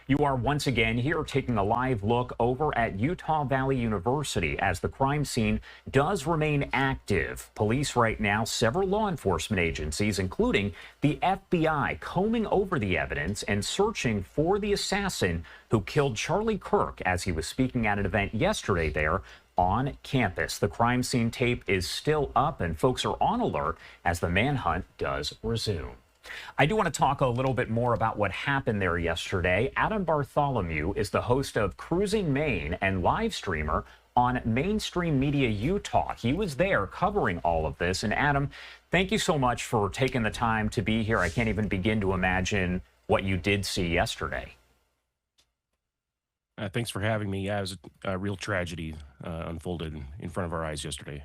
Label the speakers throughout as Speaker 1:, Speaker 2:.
Speaker 1: You are once again here taking a live look over at Utah Valley University as the crime scene does remain active. Police right now, several law enforcement agencies, including the FBI, combing over the evidence and searching for the assassin who killed Charlie Kirk as he was speaking at an event yesterday there on campus. The crime scene tape is still up and folks are on alert as the manhunt does resume. I do want to talk a little bit more about what happened there yesterday. Adam Bartholomew is the host of Cruising Maine and live streamer on Mainstream Media Utah. He was there covering all of this. And Adam, thank you so much for taking the time to be here. I can't even begin to imagine what you did see yesterday.
Speaker 2: Thanks for having me. Yeah, it was a real tragedy unfolded in front of our eyes yesterday.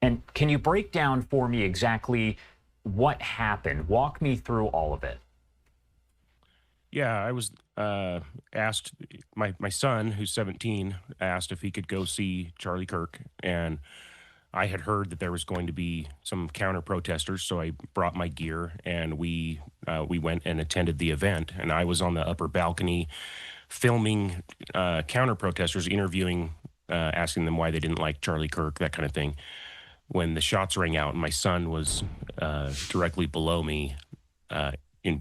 Speaker 1: And can you break down for me exactly what happened? Walk me through all of it.
Speaker 2: Yeah, I was asked, my son, who's 17, asked if he could go see Charlie Kirk. And I had heard that there was going to be some counter protesters, so I brought my gear and we went and attended the event. And I was on the upper balcony filming counter protesters, interviewing, asking them why they didn't like Charlie Kirk, that kind of thing. When the shots rang out, my son was directly below me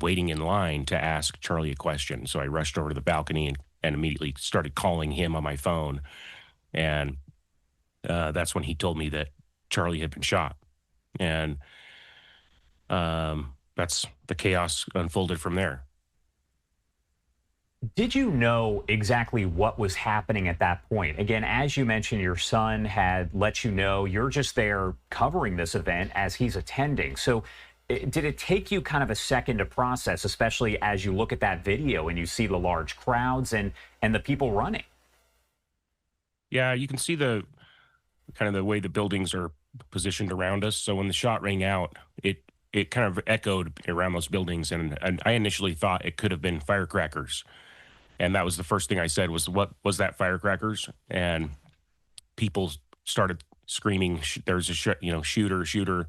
Speaker 2: waiting in line to ask Charlie a question. So I rushed over to the balcony and immediately started calling him on my phone. And that's when he told me that Charlie had been shot. And that's the chaos unfolded from there.
Speaker 1: Did you know exactly what was happening at that point? Again, as you mentioned, your son had let you know. You're just there covering this event as he's attending. So did it take you kind of a second to process, especially as you look at that video and you see the large crowds and the people running?
Speaker 2: Yeah, you can see the kind of the way the buildings are positioned around us. So when the shot rang out, it kind of echoed around those buildings. And I initially thought it could have been firecrackers. And that was the first thing I said was, what was that, firecrackers? And people started screaming, there's a shooter,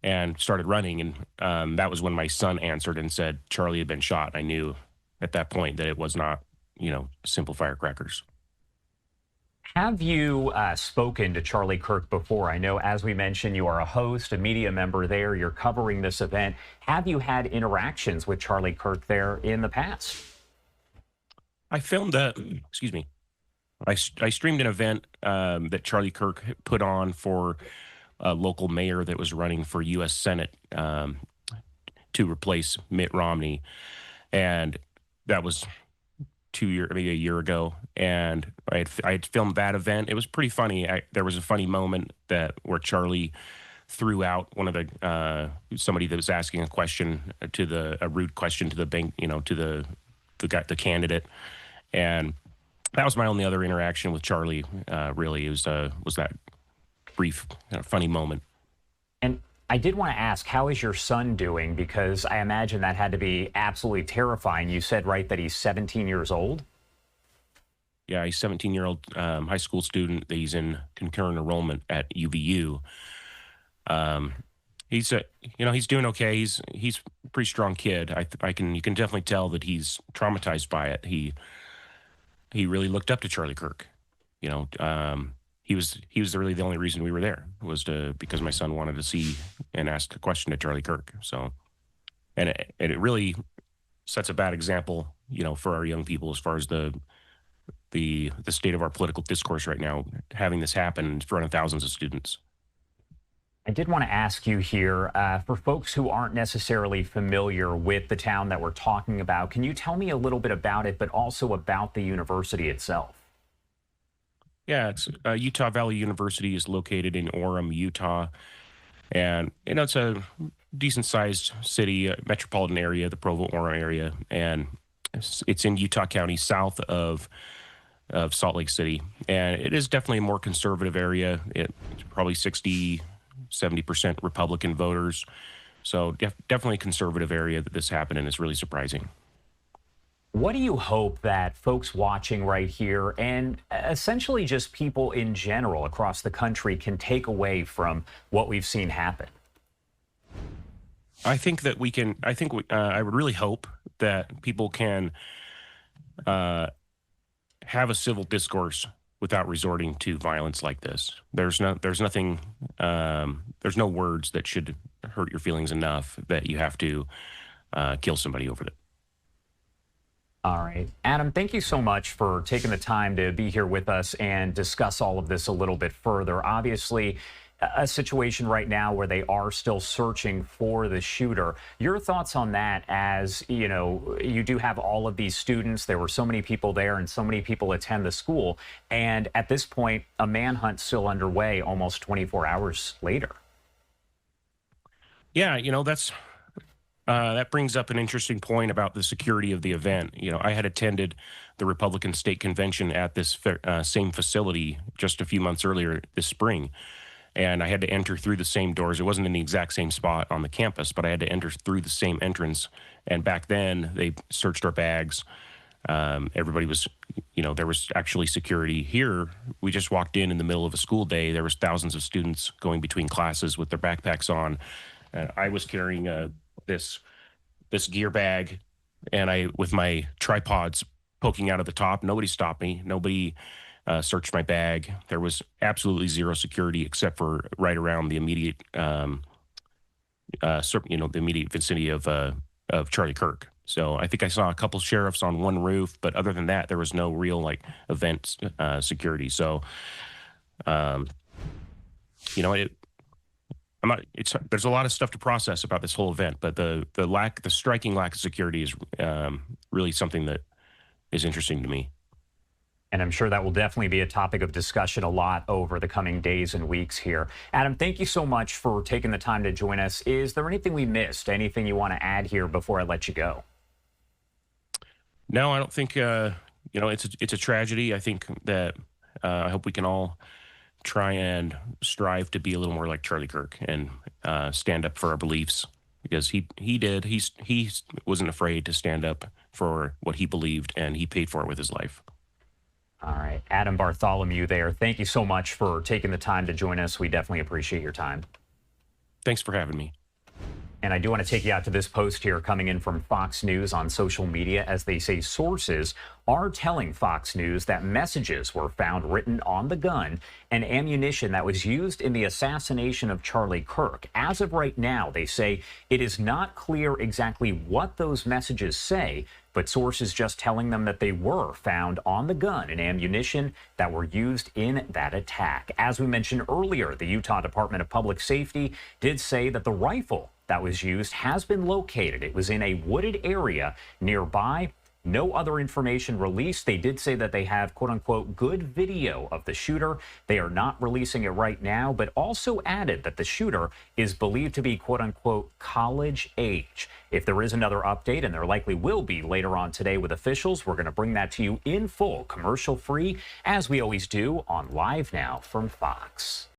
Speaker 2: and started running. And that was when my son answered and said Charlie had been shot. I knew at that point that it was not, simple firecrackers.
Speaker 1: Have you spoken to Charlie Kirk before? I know, as we mentioned, you are a host, a media member there. You're covering this event. Have you had interactions with Charlie Kirk there in the past?
Speaker 2: I filmed excuse me. I streamed an event that Charlie Kirk put on for a local mayor that was running for U.S. Senate to replace Mitt Romney. And that was maybe a year ago. And I had filmed that event. It was pretty funny. There was a funny moment where Charlie threw out one of the somebody that was asking a rude question to the bank, to the candidate. And that was my only other interaction with Charlie. Really, it was that brief, funny moment.
Speaker 1: And I did want to ask, how is your son doing? Because I imagine that had to be absolutely terrifying. You said, right, that he's 17 years old?
Speaker 2: Yeah, he's 17-year-old high school student. He's in concurrent enrollment at UVU. He's doing okay. He's a pretty strong kid. You can definitely tell that he's traumatized by it. He really looked up to Charlie Kirk. He was really the only reason we were there, was because my son wanted to see and ask a question to Charlie Kirk. So, and it really sets a bad example, for our young people as far as the state of our political discourse right now, having this happen in front of thousands of students.
Speaker 1: I did want to ask you here, for folks who aren't necessarily familiar with the town that we're talking about, can you tell me a little bit about it, but also about the university itself?
Speaker 2: Yeah, it's Utah Valley University is located in Orem, Utah. And, it's a decent-sized city, metropolitan area, the Provo-Orem area. And it's in Utah County, south of Salt Lake City. And it is definitely a more conservative area. It's probably 70% Republican voters. So definitely a conservative area that this happened, and it's really surprising.
Speaker 1: What do you hope that folks watching right here and essentially just people in general across the country can take away from what we've seen happen?
Speaker 2: I think that I would really hope that people can have a civil discourse without resorting to violence like this. There's nothing, there's no words that should hurt your feelings enough that you have to kill somebody over it.
Speaker 1: All right. Adam, thank you so much for taking the time to be here with us and discuss all of this a little bit further. Obviously, a situation right now where they are still searching for the shooter. Your thoughts on that, as you know, you do have all of these students. There were so many people there and so many people attend the school. And at this point, a manhunt still underway almost 24 hours later.
Speaker 2: Yeah, you know, that brings up an interesting point about the security of the event. You know, I had attended the Republican State Convention at this same facility just a few months earlier this spring, and I had to enter through the same doors. It wasn't in the exact same spot on the campus, but I had to enter through the same entrance. And back then, they searched our bags. Everybody was, you know, there was actually security. Here, we just walked in the middle of a school day. There was thousands of students going between classes with their backpacks on. I was carrying this gear bag, and I with my tripods poking out of the top. Nobody stopped me. Nobody searched my bag. There was absolutely zero security except for right around the immediate, the immediate vicinity of Charlie Kirk. So I think I saw a couple sheriffs on one roof, but other than that, there was no real like event security. So, you know, there's a lot of stuff to process about this whole event, but the striking lack of security is really something that is interesting to me.
Speaker 1: And I'm sure that will definitely be a topic of discussion a lot over the coming days and weeks here. Adam, thank you so much for taking the time to join us. Is there anything we missed? Anything you want to add here before I let you go?
Speaker 2: No, I don't think, you know, it's a tragedy. I think that I hope we can all try and strive to be a little more like Charlie Kirk and stand up for our beliefs, because he wasn't afraid to stand up for what he believed, and he paid for it with his life.
Speaker 1: All right. Adam Bartholomew there. Thank you so much for taking the time to join us. We definitely appreciate your time.
Speaker 2: Thanks for having me.
Speaker 1: And I do want to take you out to this post here coming in from Fox News on social media, as they say sources are telling Fox News that messages were found written on the gun and ammunition that was used in the assassination of Charlie Kirk. As of right now, they say it is not clear exactly what those messages say, but sources just telling them that they were found on the gun and ammunition that were used in that attack. As we mentioned earlier, the Utah Department of Public Safety did say that the rifle that was used has been located. It was in a wooded area nearby. No other information released. They did say that they have, quote unquote, good video of the shooter. They are not releasing it right now, but also added that the shooter is believed to be, quote unquote, college age. If there is another update, and there likely will be later on today with officials, we're going to bring that to you in full, commercial free, as we always do on Live Now from Fox.